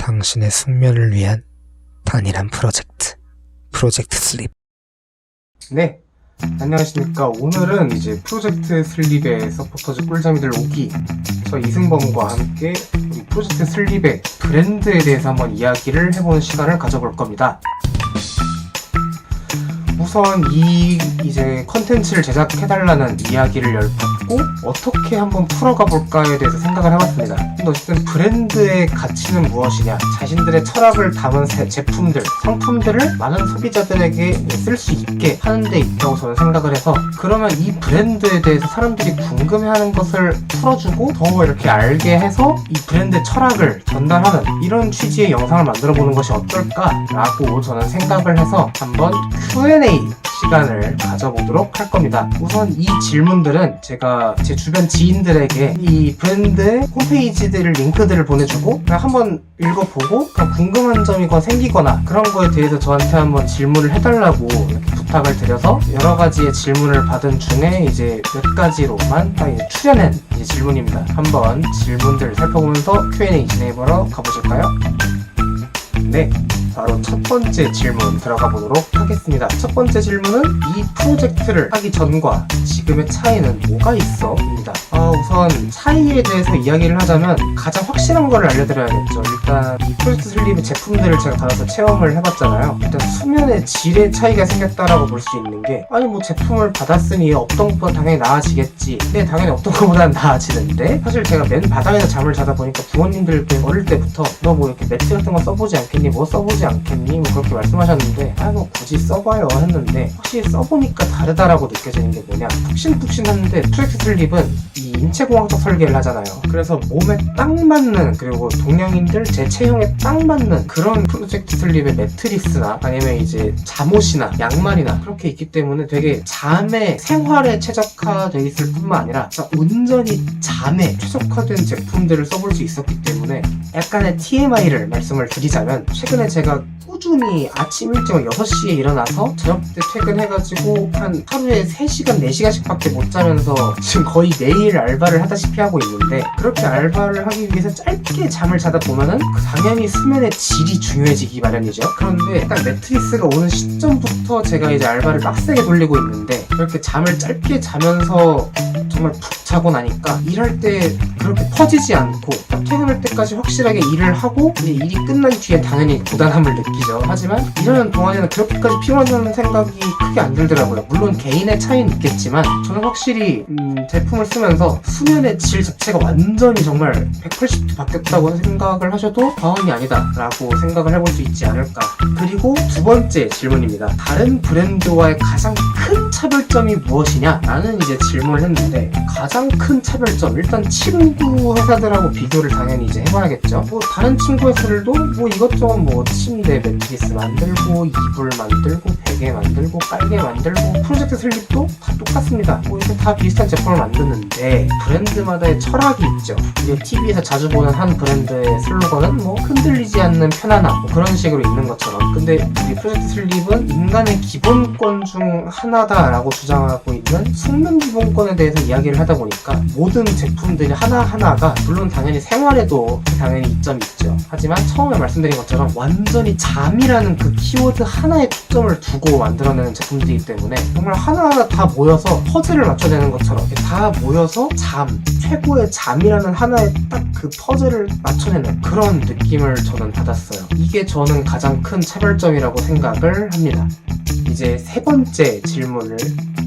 당신의 숙면을 위한 단일한 프로젝트 슬립. 네, 안녕하십니까. 오늘은 이제 프로젝트 슬립의 서포터즈 꿀잠이들 5기 저 이승범과 함께 우리 프로젝트 슬립의 브랜드에 대해서 한번 이야기를 해보는 시간을 가져볼 겁니다. 우선 이제 컨텐츠를 제작해달라는 이야기를 열받고 어떻게 한번 풀어가 볼까에 대해서 생각을 해봤습니다. 근데 어쨌든 브랜드의 가치는 무엇이냐, 자신들의 철학을 담은 제품들, 상품들을 많은 소비자들에게 쓸 수 있게 하는 데 있다고 저는 생각을 해서, 그러면 이 브랜드에 대해서 사람들이 궁금해하는 것을 풀어주고 더 이렇게 알게 해서 이 브랜드의 철학을 전달하는 이런 취지의 영상을 만들어 보는 것이 어떨까라고 저는 생각을 해서 한번 Q&A 시간을 가져보도록 할 겁니다. 우선 이 질문들은 제가 제 주변 지인들에게 이 브랜드의 홈페이지들 링크들을 보내주고 그냥 한번 읽어보고 그냥 궁금한 점이 생기거나 그런 거에 대해서 저한테 한번 질문을 해달라고 이렇게 부탁을 드려서 여러 가지의 질문을 받은 중에 이제 몇 가지로만 딱 이제 추려낸 이제 질문입니다. 한번 질문들 살펴보면서 Q&A 진행해보러 가보실까요? 네, 바로 첫 번째 질문 들어가 보도록 하겠습니다. 첫 번째 질문은 이 프로젝트를 하기 전과 지금의 차이는 뭐가 있어? 입니다. 우선 차이에 대해서 이야기를 하자면 가장 확실한 거를 알려드려야겠죠. 일단 이 프로젝트 슬립의 제품들을 제가 받아서 체험을 해봤잖아요. 일단 수면의 질의 차이가 생겼다라고 볼 수 있는 게, 아니 뭐 제품을 받았으니 없던 것보다 당연히 나아지겠지. 네, 당연히 없던 것보다는 나아지는데, 사실 제가 맨 바닥에서 잠을 자다 보니까 부모님들께 어릴 때부터 너 뭐 이렇게 매트 같은 거 써보지 않겠니? 뭐 써보지 않겠니? 뭐 그렇게 말씀하셨는데, 뭐 굳이 써봐요 했는데, 확실히 써보니까 다르다라고 느껴지는 게 뭐냐, 푹신푹신한데 프로젝트 슬립은 이 인체공학적 설계를 하잖아요. 그래서 몸에 딱 맞는, 그리고 동양인들 제 체형에 딱 맞는 그런 프로젝트 슬립의 매트리스나 아니면 이제 잠옷이나 양말이나 그렇게 있기 때문에 되게 잠에, 생활에 최적화되어 있을 뿐만 아니라 진짜 온전히 잠에 최적화된 제품들을 써볼 수 있었기 때문에, 약간의 TMI를 말씀을 드리자면, 최근에 제가 꾸준히 아침 일찍 6시에 일어나서 저녁 때 퇴근해가지고 한 하루에 3시간, 4시간씩 밖에 못 자면서 지금 거의 매일 알바를 하다시피 하고 있는데, 그렇게 알바를 하기 위해서 짧게 잠을 자다 보면은 당연히 수면의 질이 중요해지기 마련이죠. 그런데 딱 매트리스가 오는 시점부터 제가 이제 알바를 빡세게 돌리고 있는데, 그렇게 잠을 짧게 자면서 정말 푹 자고 나니까 일할 때 그렇게 퍼지지 않고 딱 퇴근할 때까지 확실하게 일을 하고, 이제 일이 끝난 뒤에 당연히 고단함을 느끼죠. 하지만 일하는 동안에는 그렇게까지 피곤하다는 생각이 크게 안 들더라고요. 물론 개인의 차이는 있겠지만 저는 확실히 제품을 쓰면서 수면의 질 자체가 완전히 정말 180도 바뀌었다고 생각을 하셔도 과언이 아니다 라고 생각을 해볼 수 있지 않을까. 그리고 두 번째 질문입니다. 다른 브랜드와의 가장 큰 차별점이 무엇이냐 라는 이제 질문을 했는데, 가장 큰 차별점, 일단 친구 회사들하고 비교를 당연히 이제 해봐야겠죠. 뭐 다른 친구 회사들도 뭐 이것저것 뭐 침대 매트리스 만들고, 이불 만들고, 베개 만들고, 깔개 만들고, 프로젝트 슬립도 다 똑같습니다. 뭐 이렇게 다 비슷한 제품을 만드는데 브랜드마다의 철학이 있죠. 이제 TV에서 자주 보는 한 브랜드의 슬로건은 뭐 흔들리지 않는 편안함, 뭐 그런 식으로 있는 것처럼, 근데 우리 프로젝트 슬립은 인간의 기본권 중 하나다라고 주장하고 있는 숙면 기본권에 대해서 이야기를 하다 보니까 모든 제품들이 하나하나가 물론 당연히 생활에도 당연히 이점이 있죠. 하지만 처음에 말씀드린 것처럼 완전히 잠이라는 그 키워드 하나에 초점을 두고 만들어내는 제품들이기 때문에 정말 하나하나 다 모여서 퍼즐을 맞춰내는 것처럼 다 모여서 최고의 잠이라는 하나의 딱 그 퍼즐을 맞춰내는 그런 느낌을 저는 받았어요. 이게 저는 가장 큰 차별점이라고 생각을 합니다. 이제 세 번째 질문을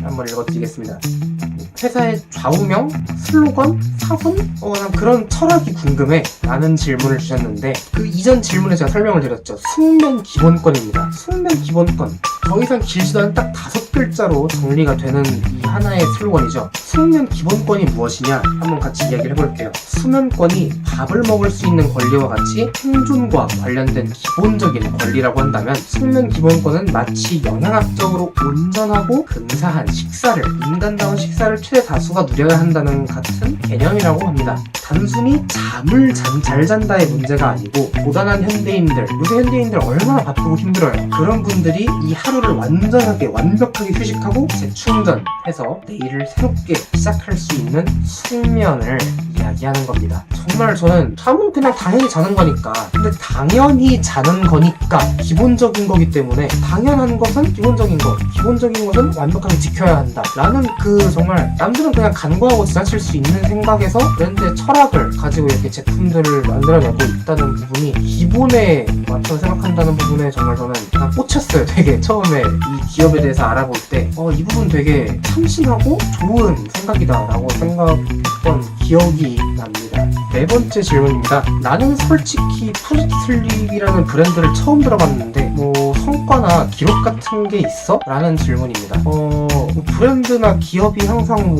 한번 읽어드리겠습니다. 회사의 좌우명, 슬로건, 사훈? 난 그런 철학이 궁금해 라는 질문을 주셨는데, 그 이전 질문에 제가 설명을 드렸죠. 숙면 기본권입니다. 숙면 기본권. 더 이상 길지도 않은 딱 5글자로 정리가 되는 이 하나의 슬로건이죠. 숙면 기본권이 무엇이냐 한번 같이 이야기를 해볼게요. 수면권이 밥을 먹을 수 있는 권리와 같이 생존과 관련된 기본적인 권리라고 한다면, 숙면 기본권은 마치 영양학적으로 온전하고 근사한 식사를, 인간다운 식사를 최대 다수가 누려야 한다는 같은 개념이라고 합니다. 단순히 잠을 잘 잔다의 문제가 아니고, 고단한 현대인들, 요새 현대인들 얼마나 바쁘고 힘들어요. 그런 분들이 이 하루를 완벽하게 휴식하고 재충전해서 내일을 새롭게 시작할 수 있는 숙면을 이야기하는 겁니다. 정말 저는 잠은 그냥 당연히 자는 거니까, 근데 당연히 자는 거니까 기본적인 거기 때문에 당연한 것은 기본적인 것은 완벽하게 지켜야 한다 라는 그 정말 남들은 그냥 간과하고 지나칠 수 있는 생각에서 브랜드의 철학을 가지고 이렇게 제품들을 만들어내고 있다는 부분이 기본에 맞춰 생각한다는 부분에 정말 저는 그냥 꽂혔어요. 되게 처음에 이 기업에 대해서 알아볼 때 이 부분 되게 참신하고 좋은 생각이다 라고 생각했던 기억이 납니다. 네 번째 질문입니다. 나는 솔직히 프로젝트 슬립이라는 브랜드를 처음 들어봤는데 성과나 기록 같은 게 있어? 라는 질문입니다. 브랜드나 기업이 항상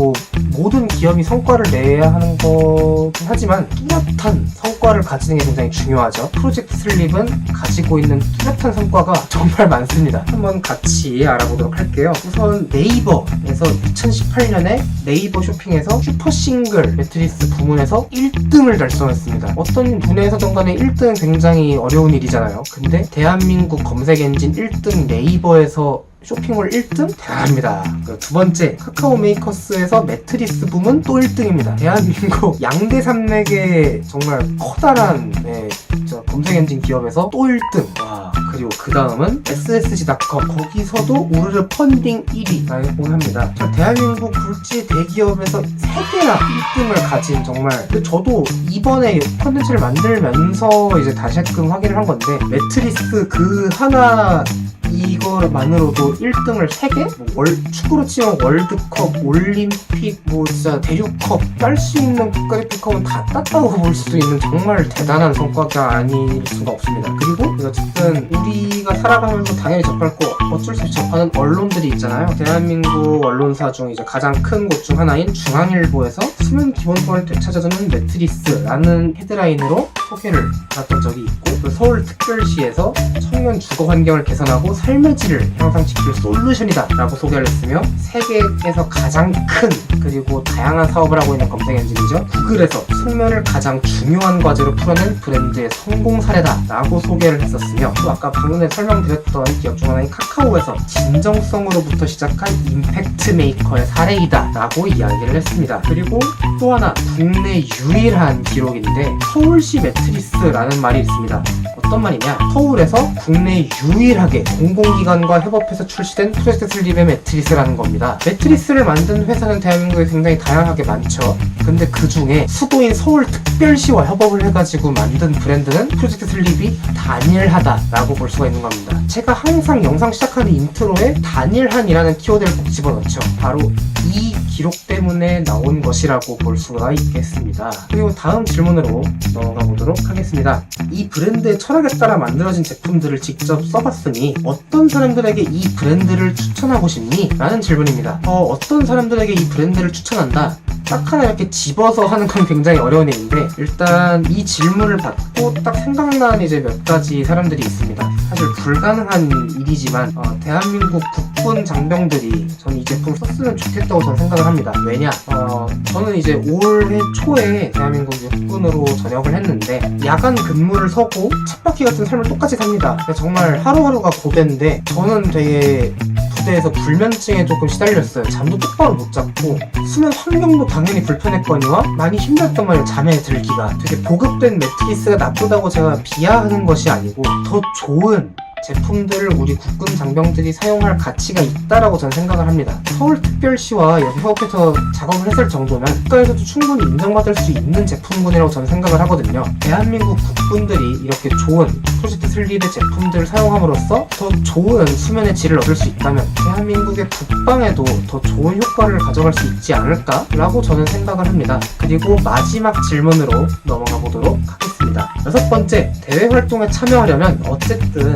모든 기업이 성과를 내야 하는 거긴 하지만 뚜렷한 성과를 가지는 게 굉장히 중요하죠. 프로젝트 슬립은 가지고 있는 뚜렷한 성과가 정말 많습니다. 한번 같이 알아보도록 할게요. 우선 네이버에서 2018년에 네이버 쇼핑에서 슈퍼싱글 매트리스 부문에서 1등을 달성했습니다. 어떤 분야에서든 간에 1등은 굉장히 어려운 일이잖아요. 근데 대한민국 검색 엔진 1등 네이버에서 쇼핑몰 1등? 대단합니다. 두 번째, 카카오 메이커스에서 매트리스 부문 또 1등입니다. 대한민국 양대 산맥의 정말 커다란 검색 엔진 기업에서 또 1등. 와. 그리고 그 다음은 ssg.com, 거기서도 우르르 펀딩 1위라고 합니다. 대한민국 굴지 대기업에서 3개나 1등을 가진 정말, 근데 저도 이번에 콘텐츠를 만들면서 이제 다시금 확인을 한 건데 매트리스 그 하나 이거만으로도 1등을 3개? 축구로 치면 월드컵, 올림픽, 진짜 대륙컵 딸 수 있는 국가대표컵은 다 땄다고 볼 수 있는 정말 대단한 성과가 아닐 수가 없습니다. 그리고 어쨌든 우리가 살아가면서 당연히 접할 거 어쩔 수 없이 접하는 언론들이 있잖아요. 대한민국 언론사 중 이제 가장 큰 곳 중 하나인 중앙일보에서 수면 기본권을 되찾아주는 매트리스라는 헤드라인으로 소개를 받았던 적이 있고, 서울특별시에서 청년 주거 환경을 개선하고 삶의 질을 향상시킬 솔루션이다 라고 소개를 했으며, 세계에서 가장 큰 그리고 다양한 사업을 하고 있는 검색 엔진이죠. 구글에서 숙면을 가장 중요한 과제로 풀어낸 브랜드의 성공 사례다 라고 소개를 했었으며, 또 아까 방금 전에 설명드렸던 기업 중 하나인 카카오에서 진정성으로부터 시작한 임팩트 메이커의 사례이다 라고 이야기를 했습니다. 그리고 또 하나 국내 유일한 기록인데 서울시 매트리스라는 말이 있습니다. 어떤 말이냐, 서울에서 국내 유일하게 공공기관과 협업해서 출시된 프로젝트 슬립의 매트리스라는 겁니다. 매트리스를 만든 회사는 대한민국에 굉장히 다양하게 많죠. 근데 그 중에 수도인 서울특별시와 협업을 해가지고 만든 브랜드는 프로젝트 슬립이 단일하다라고 볼 수가 있는 겁니다. 제가 항상 영상 시작하는 인트로에 단일한이라는 키워드를 꼭 집어넣죠. 바로 이 기록 때문에 나온 것이라고 볼 수가 있겠습니다. 그리고 다음 질문으로 넘어가 보도록 하겠습니다. 이 브랜드의 철학에 따라 만들어진 제품들을 직접 써봤으니 어떤 사람들에게 이 브랜드를 추천하고 싶니? 라는 질문입니다. 어떤 사람들에게 이 브랜드를 추천한다? 딱 하나 이렇게 집어서 하는 건 굉장히 어려운 일인데, 일단 이 질문을 받고 딱 생각난 이제 몇 가지 사람들이 있습니다. 사실 불가능한 일이지만 대한민국 국군 장병들이 저는 이 제품 썼으면 좋겠다고 저는 생각을 합니다. 왜냐? 저는 이제 올해 초에 대한민국 육군으로 전역을 했는데 야간 근무를 서고 쳇바퀴 같은 삶을 똑같이 삽니다. 정말 하루하루가 고된데 저는 되게 부대에서 불면증에 조금 시달렸어요. 잠도 똑바로 못 잤고 수면 환경도 당연히 불편했거니와 많이 힘들었단 말이에요. 잠에 들기가. 되게 보급된 매트리스가 나쁘다고 제가 비하하는 것이 아니고 더 좋은 제품들을 우리 국군 장병들이 사용할 가치가 있다라고 저는 생각을 합니다. 서울특별시와 여기 협업해서 작업을 했을 정도면 국가에서도 충분히 인정받을 수 있는 제품군이라고 저는 생각을 하거든요. 대한민국 국군들이 이렇게 좋은 프로젝트 슬립의 제품들을 사용함으로써 더 좋은 수면의 질을 얻을 수 있다면 대한민국의 국방에도 더 좋은 효과를 가져갈 수 있지 않을까? 라고 저는 생각을 합니다. 그리고 마지막 질문으로 넘어가 보도록 하겠습니다. 6번째, 대외 활동에 참여하려면 어쨌든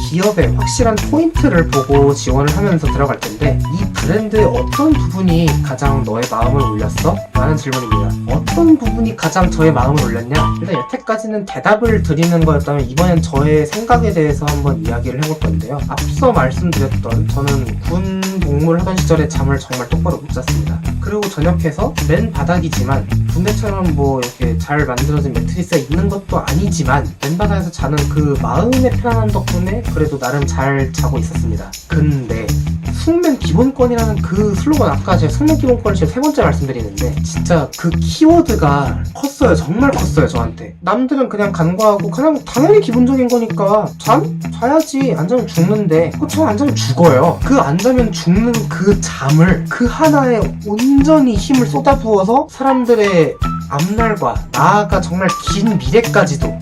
기업의 확실한 포인트를 보고 지원을 하면서 들어갈 텐데 이 브랜드의 어떤 부분이 가장 너의 마음을 울렸어? 라는 질문입니다. 어떤 부분이 가장 저의 마음을 울렸냐? 일단 여태까지는 대답을 드리는 거였다면 이번엔 저의 생각에 대해서 한번 이야기를 해볼 건데요. 앞서 말씀드렸던 저는 군 복무를 하던 시절에 잠을 정말 똑바로 못 잤습니다. 그리고 전역해서 맨 바닥이지만 군대처럼 이렇게 잘 만들어진 매트리스가 있는 것도 아니지만 맨 바닥에서 자는 그 마음의 편안함 덕분에 그래도 나름 잘 자고 있었습니다. 근데 숙면 기본권이라는 그 슬로건, 아까 제가 숙면 기본권을 지금 3번째 말씀드리는데 진짜 그 키워드가 컸어요. 정말 컸어요, 저한테. 남들은 그냥 간과하고 그냥 당연히 기본적인 거니까 자야지, 안 자면 죽는데 저 안 자면 죽어요. 그 안 자면 죽는 그 잠을 그 하나에 온전히 힘을 쏟아부어서 사람들의 앞날과 나아가 정말 긴 미래까지도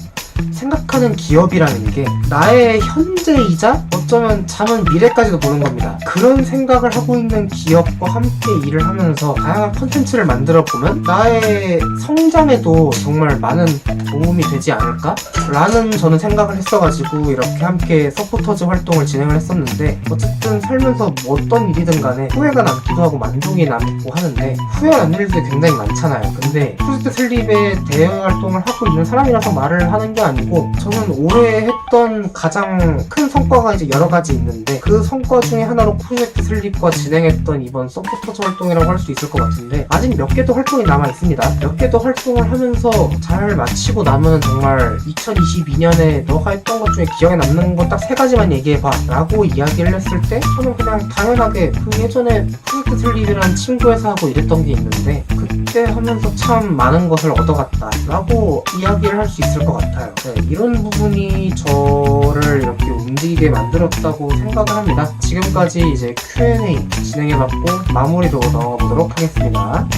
생각하는 기업이라는 게 나의 현재이자 어쩌면 잠은 미래까지도 보는 겁니다. 그런 생각을 하고 있는 기업과 함께 일을 하면서 다양한 콘텐츠를 만들어 보면 나의 성장에도 정말 많은 도움이 되지 않을까? 라는 저는 생각을 했어가지고 이렇게 함께 서포터즈 활동을 진행을 했었는데, 어쨌든 살면서 뭐 어떤 일이든 간에 후회가 남기도 하고 만족이 남고 하는데 후회가 남는 일들이 굉장히 많잖아요. 근데 프로젝트 슬립의 대외 활동을 하고 있는 사람이라서 말을 하는 게 아니고, 저는 올해 했던 가장 큰 성과가 이제 여러 가지 있는데 그 성과 중에 하나로 프로젝트 슬립과 진행했던 이번 서포터즈 활동이라고 할 수 있을 것 같은데, 아직 몇 개 더 활동이 남아 있습니다. 몇 개 더 활동을 하면서 잘 마치고 나면 정말 2022년에 너가 했던 것 중에 기억에 남는 건 딱 3가지만 얘기해봐 라고 이야기를 했을 때, 저는 그냥 당연하게 그 예전에 프로젝트 슬립이라는 친구 회사하고 일했던 게 있는데 그때 하면서 참 많은 것을 얻어갔다 라고 이야기를 할 수 있을 것 같아요. 네, 이런 부분이 저를 이렇게 움직이게 만들었다고 생각을 합니다. 지금까지 이제 Q&A 진행해봤고 마무리로 넘어가보도록 하겠습니다.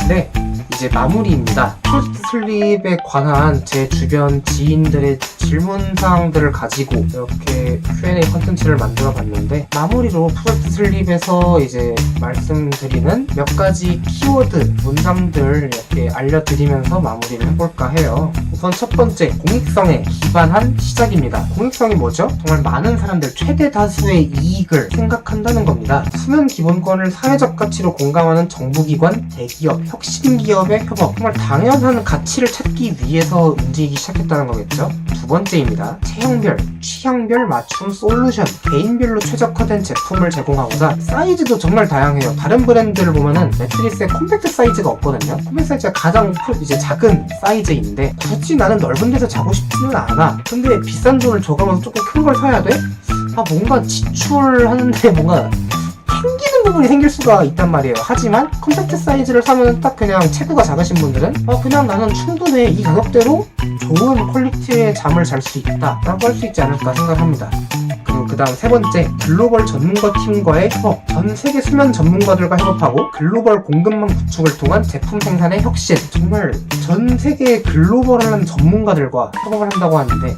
네, 이제 마무리입니다. 프로젝트 슬립에 관한 제 주변 지인들의 질문사항들을 가지고 이렇게 Q&A 컨텐츠를 만들어 봤는데, 마무리로 프로젝트 슬립에서 이제 말씀드리는 몇 가지 키워드, 문장들 이렇게 알려드리면서 마무리를 해볼까 해요. 우선 첫 번째, 공익성에 기반한 시작입니다. 공익성이 뭐죠? 정말 많은 사람들, 최대 다수의 이익을 생각한다는 겁니다. 수면 기본권을 사회적 가치로 공감하는 정부기관, 대기업, 혁신 기업의 협업, 정말 당연한 가치를 찾기 위해서 움직이기 시작했다는 거겠죠. 두 번째입니다. 체형별, 취향별 맞춤 솔루션, 개인별로 최적화된 제품을 제공하고자, 사이즈도 정말 다양해요. 다른 브랜드를 보면은 매트리스에 콤팩트 사이즈가 없거든요. 콤팩트 사이즈가 가장 이제 작은 사이즈인데 굳이 나는 넓은 데서 자고 싶지는 않아. 근데 비싼 돈을 줘가면서 조금 큰 걸 사야 돼? 뭔가 지출하는데 뭔가 튕기는 부분이 생길 수가 있단 말이에요. 하지만 컴팩트 사이즈를 사면 딱 그냥 체구가 작으신 분들은 그냥 나는 충분해, 이 가격대로 좋은 퀄리티의 잠을 잘 수 있다 라고 할 수 있지 않을까 생각합니다. 그리고 그 다음 세 번째, 글로벌 전문가 팀과의 협업. 전 세계 수면 전문가들과 협업하고 글로벌 공급망 구축을 통한 제품 생산의 혁신. 정말 전 세계 글로벌한 전문가들과 협업을 한다고 하는데,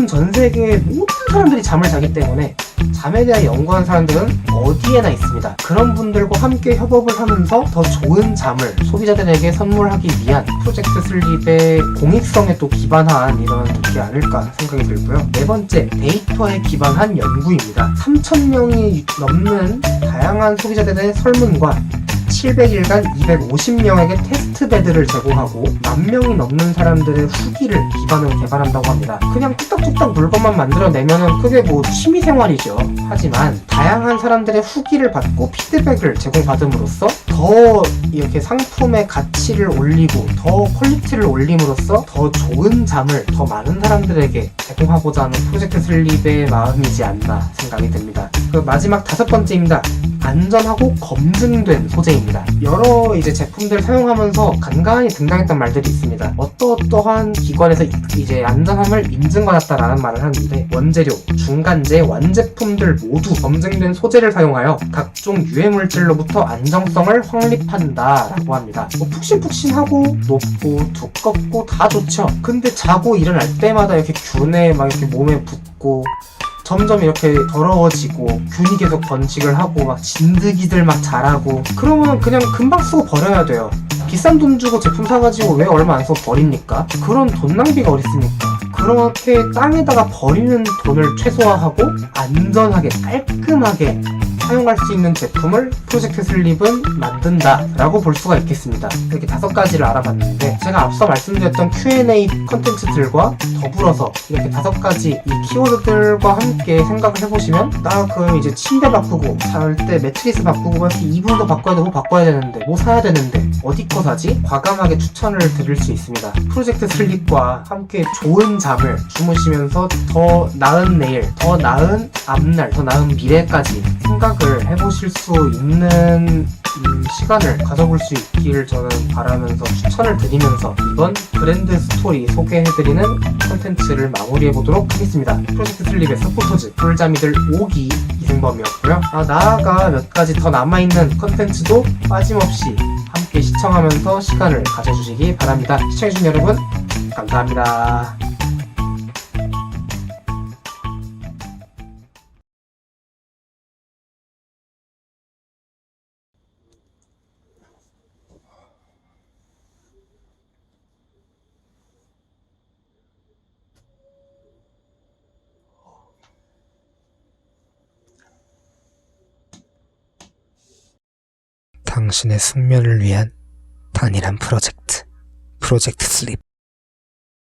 전 세계의 모든 사람들이 잠을 자기 때문에 잠에 대해 연구하는 사람들은 어디에나 있습니다. 그런 분들과 함께 협업을 하면서 더 좋은 잠을 소비자들에게 선물하기 위한 프로젝트 슬립의 공익성에 또 기반한 이런 게 아닐까 생각이 들고요. 네 번째, 데이터에 기반한 연구입니다. 3,000명이 넘는 다양한 소비자들의 설문과 700일간 250명에게 테스트베드를 제공하고 10,000명이 넘는 사람들의 후기를 기반으로 개발한다고 합니다. 그냥 뚝딱뚝딱 물건만 만들어내면은 그게 뭐 취미생활이죠. 하지만 다양한 사람들의 후기를 받고 피드백을 제공받음으로써 더 이렇게 상품의 가치를 올리고 더 퀄리티를 올림으로써 더 좋은 잠을 더 많은 사람들에게 제공하고자 하는 프로젝트 슬립의 마음이지 않나 생각이 듭니다. 그 마지막 5번째입니다. 안전하고 검증된 소재입니다. 여러 이제 제품들 사용하면서 간간히 등장했던 말들이 있습니다. 어떠한 기관에서 이제 안전함을 인증받았다라는 말을 하는데, 원재료, 중간재, 완제품들 모두 검증된 소재를 사용하여 각종 유해물질로부터 안정성을 확립한다 라고 합니다. 푹신푹신하고 높고 두껍고 다 좋죠. 근데 자고 일어날 때마다 이렇게 균에 막 이렇게 몸에 붙고 점점 이렇게 더러워지고 균이 계속 번식을 하고 막 진드기들 막 자라고, 그러면 그냥 금방 쓰고 버려야 돼요. 비싼 돈 주고 제품 사가지고 왜 얼마 안 써서 버립니까? 그런 돈 낭비가 어딨습니까? 그렇게 땅에다가 버리는 돈을 최소화하고 안전하게 깔끔하게 사용할 수 있는 제품을 프로젝트 슬립은 만든다 라고 볼 수가 있겠습니다. 이렇게 5가지를 알아봤는데 제가 앞서 말씀드렸던 Q&A 컨텐츠들과 더불어서 이렇게 5가지 이 키워드들과 함께 생각을 해보시면 나 그럼 이제 침대 바꾸고 잘 때 매트리스 바꾸고 이렇게 이불도 바꿔야 되고 바꿔야 되는데 뭐 사야 되는데 어디 거 사지? 과감하게 추천을 드릴 수 있습니다. 프로젝트 슬립과 함께 좋은 잠을 주무시면서 더 나은 내일, 더 나은 앞날, 더 나은 미래까지 생각을 해보실 수 있는 시간을 가져볼 수 있기를 저는 바라면서 추천을 드리면서 이번 브랜드 스토리 소개해드리는 콘텐츠를 마무리해보도록 하겠습니다. 프로젝트 슬립의 서포터즈 꿀잠이들 5기 이승범이었고요. 나아가 몇 가지 더 남아있는 콘텐츠도 빠짐없이 함께 시청하면서 시간을 가져주시기 바랍니다. 시청해주신 여러분 감사합니다. 당신의 숙면을 위한 단일한 프로젝트 슬립.